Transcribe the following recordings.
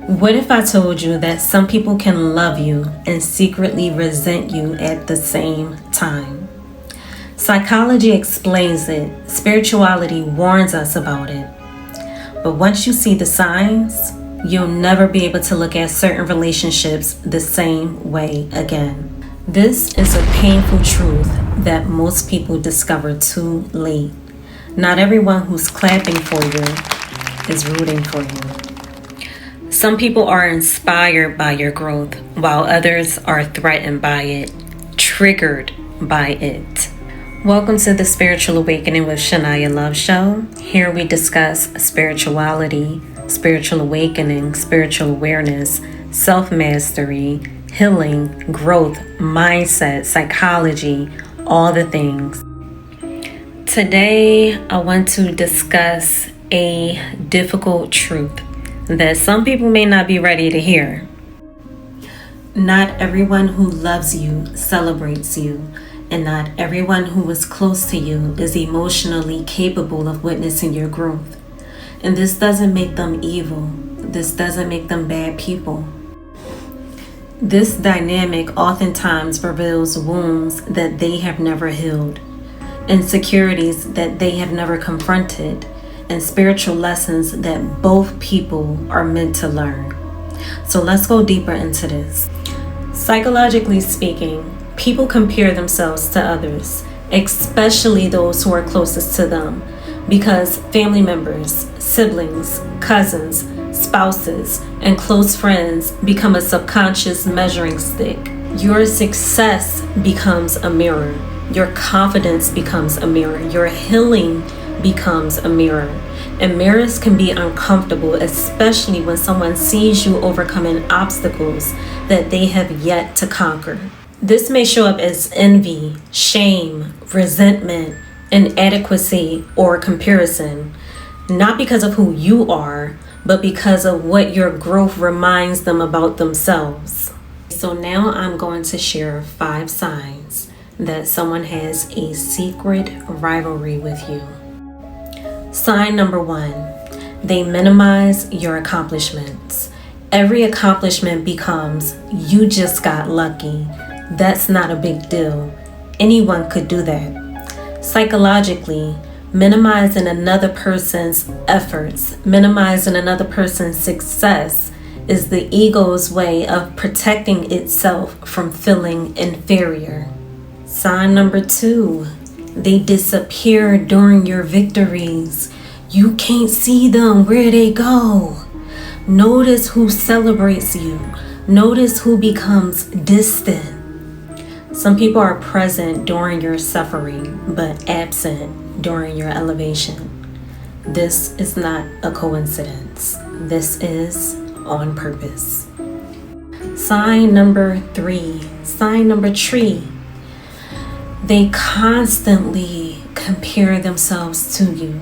What if I told you that some people can love you and secretly resent you at the same time? Psychology explains it, spirituality warns us about it. But once you see the signs, you'll never be able to look at certain relationships the same way again. This is a painful truth that most people discover too late. Not everyone who's clapping for you is rooting for you. Some people are inspired by your growth, while others are threatened by it, triggered by it. Welcome to the Spiritual Awakening with Shaneyah Love Show. Here we discuss spirituality, spiritual awakening, spiritual awareness, self-mastery, healing, growth, mindset, psychology, all the things. Today, I want to discuss a difficult truth that some people may not be ready to hear. Not everyone who loves you celebrates you. And not everyone who is close to you is emotionally capable of witnessing your growth. And this doesn't make them evil. This doesn't make them bad people. This dynamic oftentimes reveals wounds that they have never healed, insecurities that they have never confronted, and spiritual lessons that both people are meant to learn. So let's go deeper into this. Psychologically speaking, people compare themselves to others, especially those who are closest to them, because family members, siblings, cousins, spouses, and close friends become a subconscious measuring stick. Your success becomes a mirror. Your confidence becomes a mirror. Your healing becomes a mirror. And mirrors can be uncomfortable, especially when someone sees you overcoming obstacles that they have yet to conquer. This may show up as envy, shame, resentment, inadequacy, or comparison, not because of who you are, but because of what your growth reminds them about themselves. So now I'm going to share 5 signs that someone has a secret rivalry with you. Sign number 1, they minimize your accomplishments. Every accomplishment becomes, you just got lucky. That's not a big deal. Anyone could do that. Psychologically, minimizing another person's efforts, minimizing another person's success is the ego's way of protecting itself from feeling inferior. Sign number 2, they disappear during your victories. You can't see them. Where they go? Notice who celebrates you. Notice who becomes distant. Some people are present during your suffering, but absent during your elevation. This is not a coincidence. This is on purpose. Sign number 3. Sign number 3. They constantly compare themselves to you.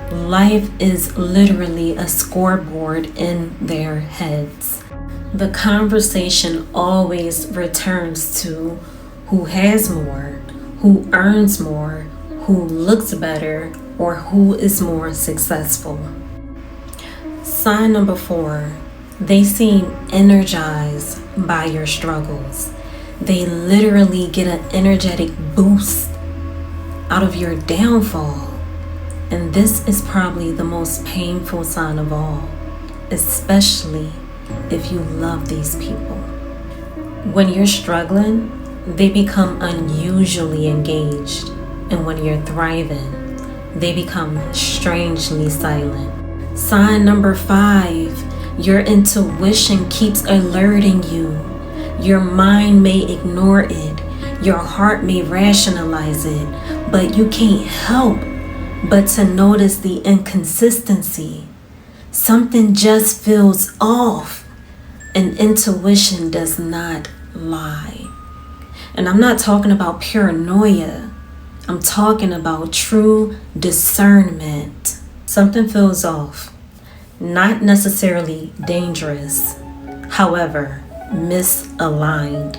Life is literally a scoreboard in their heads. The conversation always returns to who has more, who earns more, who looks better, or who is more successful. Sign number 4, they seem energized by your struggles. They literally get an energetic boost out of your downfall. And this is probably the most painful sign of all, especially if you love these people. When you're struggling, they become unusually engaged, and when you're thriving, they become strangely silent. Sign number 5, your intuition keeps alerting you. Your mind may ignore it, your heart may rationalize it, but you can't help but to notice the inconsistency. Something just feels off, and intuition does not lie. And I'm not talking about paranoia. I'm talking about true discernment. Something feels off. Not necessarily dangerous. However, misaligned.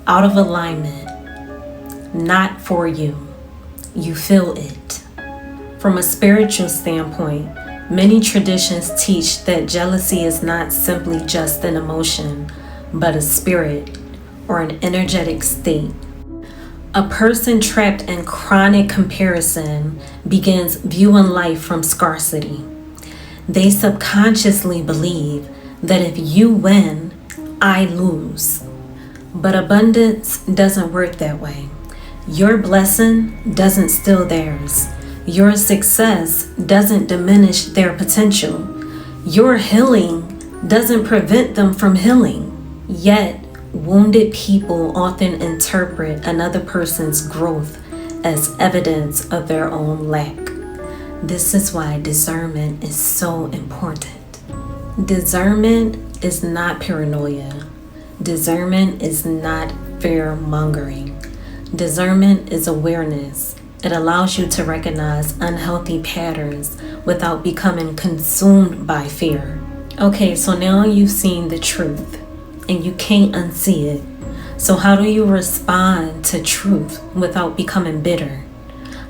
Out of alignment. Not for you. You feel it. From a spiritual standpoint, Many traditions teach that jealousy is not simply just an emotion, but a spirit or an energetic state. A person trapped in chronic comparison begins viewing life from scarcity. They subconsciously believe that if you win, I lose. But abundance doesn't work that way. Your blessing doesn't steal theirs. Your success doesn't diminish their potential. Your healing doesn't prevent them from healing. Yet, wounded people often interpret another person's growth as evidence of their own lack. This is why discernment is so important. Discernment is not paranoia. Discernment is not fear-mongering. Discernment is awareness. It allows you to recognize unhealthy patterns without becoming consumed by fear. Okay, so now you've seen the truth and you can't unsee it. So how do you respond to truth without becoming bitter?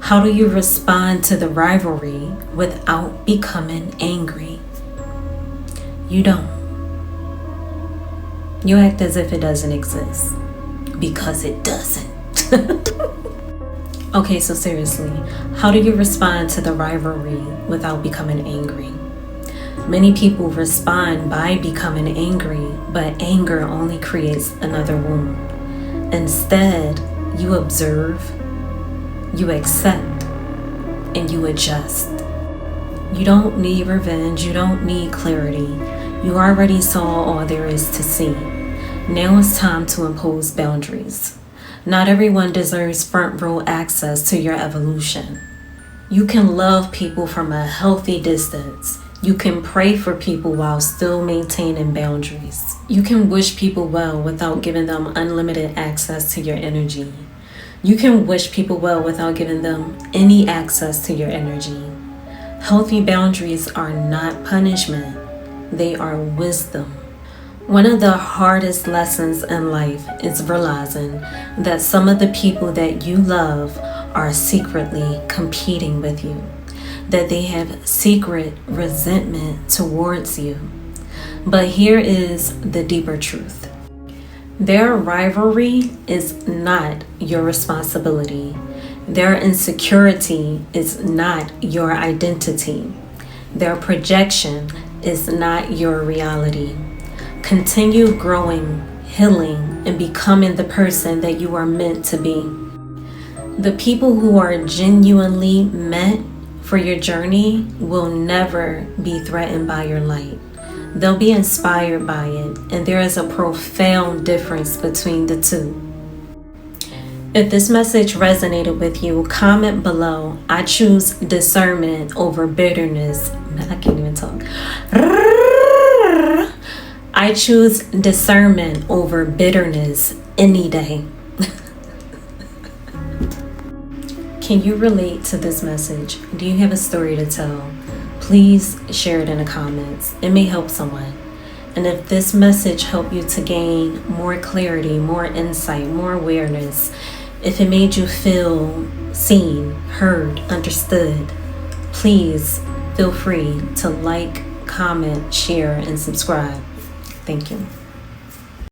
How do you respond to the rivalry without becoming angry? You don't. You act as if it doesn't exist because it doesn't. Okay, so seriously, how do you respond to the rivalry without becoming angry? Many people respond by becoming angry, but anger only creates another wound. Instead, you observe, you accept, and you adjust. You don't need revenge, you don't need clarity. You already saw all there is to see. Now it's time to impose boundaries. Not everyone deserves front row access to your evolution. You can love people from a healthy distance. You can pray for people while still maintaining boundaries. You can wish people well without giving them unlimited access to your energy. You can wish people well without giving them any access to your energy. Healthy boundaries are not punishment. They are wisdom. One of the hardest lessons in life is realizing that some of the people that you love are secretly competing with you, that they have secret resentment towards you. But here is the deeper truth. Their rivalry is not your responsibility. Their insecurity is not your identity. Their projection is not your reality. Continue growing, healing, and becoming the person that you are meant to be. The people who are genuinely meant for your journey will never be threatened by your light. They'll be inspired by it, and there is a profound difference between the two. If this message resonated with you, comment below. I choose discernment over bitterness. I can't even talk. I choose discernment over bitterness any day. Can you relate to this message? Do you have a story to tell? Please share it in the comments. It may help someone. And if this message helped you to gain more clarity, more insight, more awareness, if it made you feel seen, heard, understood, please feel free to like, comment, share, and subscribe. Thank you.